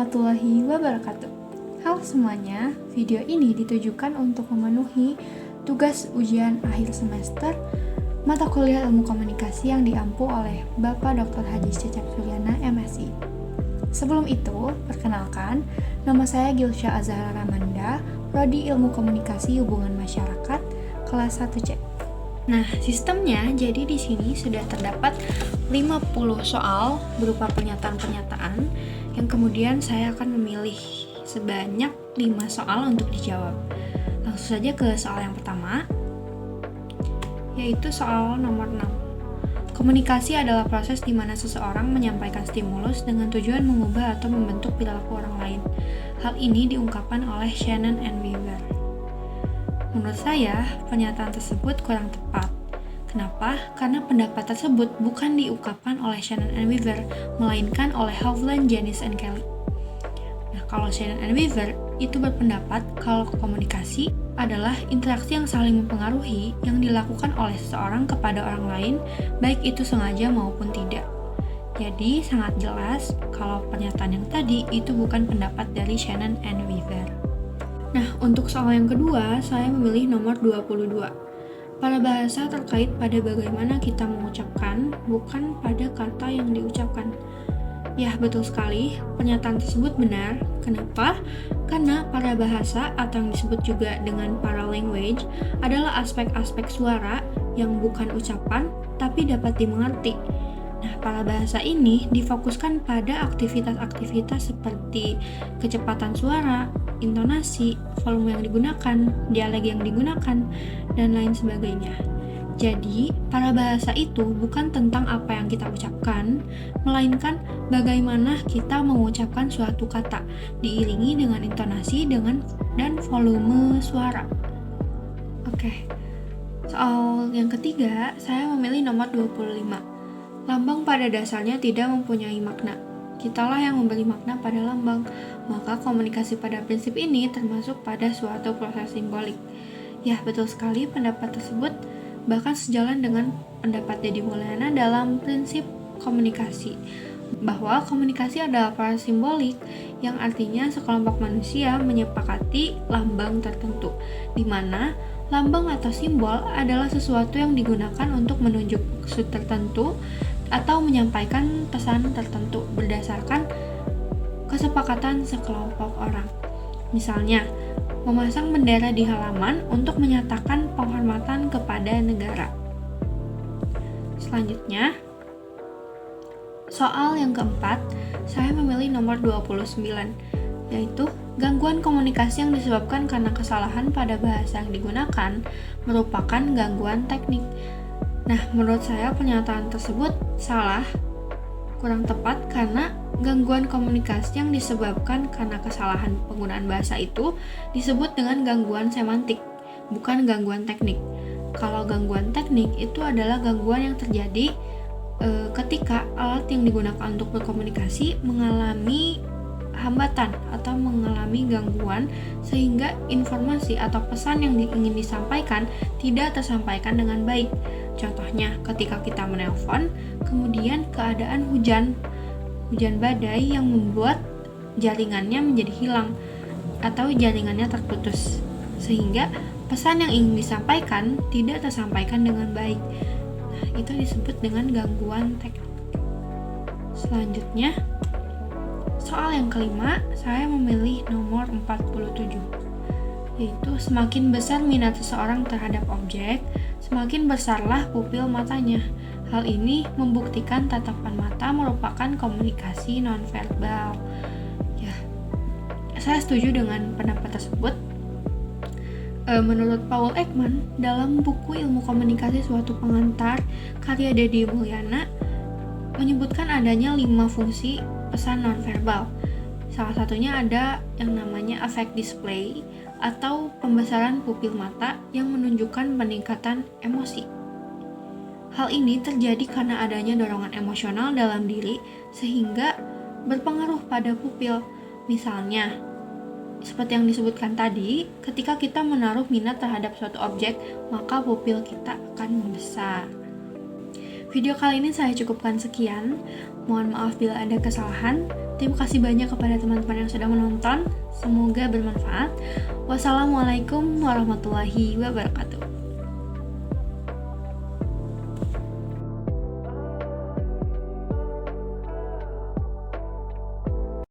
warahmatullahi wabarakatuh. Halo semuanya, video ini ditujukan untuk memenuhi tugas ujian akhir semester mata kuliah ilmu komunikasi yang diampu oleh Bapak Dr. Haji Cecep Suryana, MSI. Sebelum itu, perkenalkan, nama saya Gilsya Azhara Ramanda, Prodi Ilmu Komunikasi Hubungan Masyarakat, kelas 1C. Nah, sistemnya jadi di sini sudah terdapat 50 soal berupa pernyataan-pernyataan yang kemudian saya akan memilih sebanyak 5 soal untuk dijawab. Langsung saja ke soal yang pertama, yaitu soal nomor 6. Komunikasi adalah proses di mana seseorang menyampaikan stimulus dengan tujuan mengubah atau membentuk perilaku orang lain. Hal ini diungkapkan oleh Shannon and Weaver. Menurut saya, pernyataan tersebut kurang tepat. Kenapa? Karena pendapat tersebut bukan diungkapkan oleh Shannon and Weaver, melainkan oleh Hovland, Janis, and Kelly. Nah, kalau Shannon and Weaver itu berpendapat kalau komunikasi adalah interaksi yang saling mempengaruhi yang dilakukan oleh seseorang kepada orang lain, baik itu sengaja maupun tidak. Jadi, sangat jelas kalau pernyataan yang tadi itu bukan pendapat dari Shannon and Weaver. Nah, untuk soal yang kedua, saya memilih nomor 22. Pada bahasa terkait pada bagaimana kita mengucapkan, bukan pada kata yang diucapkan. Ya, betul sekali, pernyataan tersebut benar. Kenapa? Karena para bahasa atau yang disebut juga dengan paralanguage adalah aspek-aspek suara yang bukan ucapan, tapi dapat dimengerti. Nah, para bahasa ini difokuskan pada aktivitas-aktivitas seperti kecepatan suara, intonasi, volume yang digunakan, dialek yang digunakan, dan lain sebagainya. Jadi, para bahasa itu bukan tentang apa yang kita ucapkan, melainkan bagaimana kita mengucapkan suatu kata, diiringi dengan intonasi dan volume suara. Oke, soal yang ketiga, saya memilih nomor 25. Lambang pada dasarnya tidak mempunyai makna. Kitalah yang memberi makna pada lambang. Maka komunikasi pada prinsip ini termasuk pada suatu proses simbolik. Ya, betul sekali pendapat tersebut bahkan sejalan dengan pendapat Deddy Mulyana dalam prinsip komunikasi, bahwa komunikasi adalah proses simbolik yang artinya sekelompok manusia menyepakati lambang tertentu, di mana lambang atau simbol adalah sesuatu yang digunakan untuk menunjuk maksud tertentu atau menyampaikan pesan tertentu berdasarkan kesepakatan sekelompok orang. Misalnya, memasang bendera di halaman untuk menyatakan penghormatan kepada negara. Selanjutnya, soal yang keempat, saya memilih nomor 29, yaitu gangguan komunikasi yang disebabkan karena kesalahan pada bahasa yang digunakan merupakan gangguan teknik. Nah, menurut saya pernyataan tersebut salah, kurang tepat karena gangguan komunikasi yang disebabkan karena kesalahan penggunaan bahasa itu disebut dengan gangguan semantik, bukan gangguan teknik. Kalau gangguan teknik itu adalah gangguan yang terjadi ketika alat yang digunakan untuk berkomunikasi mengalami hambatan atau mengalami gangguan sehingga informasi atau pesan yang ingin disampaikan tidak tersampaikan dengan baik. Contohnya, ketika kita menelpon, kemudian keadaan hujan badai yang membuat jaringannya menjadi hilang atau jaringannya terputus, sehingga pesan yang ingin disampaikan tidak tersampaikan dengan baik. Nah, itu disebut dengan gangguan teknik. Selanjutnya, soal yang kelima, saya memilih nomor 47, yaitu semakin besar minat seseorang terhadap objek, semakin besarlah pupil matanya. Hal ini membuktikan tatapan mata merupakan komunikasi nonverbal. Ya, saya setuju dengan pendapat tersebut. Menurut Paul Ekman, dalam buku Ilmu Komunikasi Suatu Pengantar karya Deddy Mulyana, menyebutkan adanya 5 fungsi pesan nonverbal. Salah satunya ada yang namanya affect display atau pembesaran pupil mata yang menunjukkan peningkatan emosi. Hal ini terjadi karena adanya dorongan emosional dalam diri sehingga berpengaruh pada pupil. Misalnya, seperti yang disebutkan tadi, ketika kita menaruh minat terhadap suatu objek, maka pupil kita akan membesar. Video kali ini saya cukupkan sekian. Mohon maaf bila ada kesalahan. Terima kasih banyak kepada teman-teman yang sudah menonton. Semoga bermanfaat. Wassalamualaikum warahmatullahi wabarakatuh.